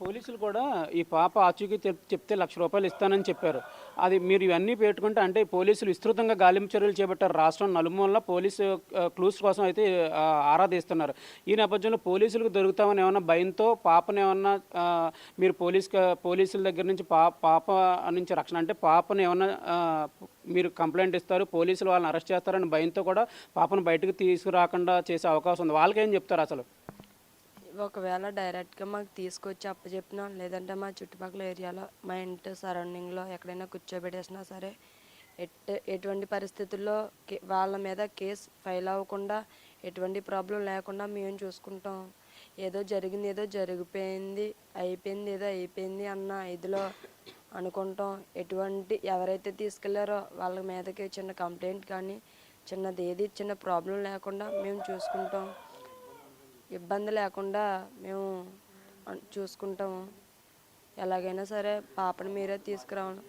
పోలీసులు కూడా ఈ పాప ఆచూకీ చెప్తే ₹1,00,000 ఇస్తానని చెప్పారు. అది మీరు ఇవన్నీ పెట్టుకుంటే అంటే పోలీసులు విస్తృతంగా గాలింపు చర్యలు చేపట్టారు. రాష్ట్రం నలుమూలలా పోలీసు క్లూస్ కోసం అయితే ఆరా తీస్తున్నారు. ఈ నేపథ్యంలో పోలీసులకు దొరుకుతామని ఏమన్నా భయంతో పాపనేమన్నా మీరు పోలీసుల దగ్గర నుంచి పాప నుంచి రక్షణ అంటే పాపను ఏమన్నా మీరు కంప్లెయింట్ ఇస్తారు, పోలీసులు వాళ్ళని అరెస్ట్ చేస్తారని భయంతో కూడా పాపను బయటకు తీసుకురాకుండా చేసే అవకాశం ఉంది. వాళ్ళకేం చెప్తారు అసలు? ఒకవేళ డైరెక్ట్గా మాకు తీసుకొచ్చి అప్పచెప్పినా, లేదంటే మా చుట్టుపక్కల ఏరియాలో మా ఇంటి సరౌండింగ్లో ఎక్కడైనా కూర్చోబెట్టేసినా సరే, ఎటువంటి పరిస్థితుల్లో వాళ్ళ మీద కేసు ఫైల్ అవ్వకుండా, ఎటువంటి ప్రాబ్లం లేకుండా మేము చూసుకుంటాం. ఏదో జరిగింది, ఏదో జరిగిపోయింది, అయిపోయింది, ఏదో అయిపోయింది అన్న ఇదిలో అనుకుంటాం. ఎవరైతే తీసుకెళ్లారో వాళ్ళ మీదకి చిన్న కంప్లైంట్ కానీ, చిన్న ప్రాబ్లం లేకుండా మేము చూసుకుంటాం. ఇబ్బంది లేకుండా మేము చూసుకుంటాము. ఎలాగైనా సరే పాపను మీరే తీసుకురావాలి.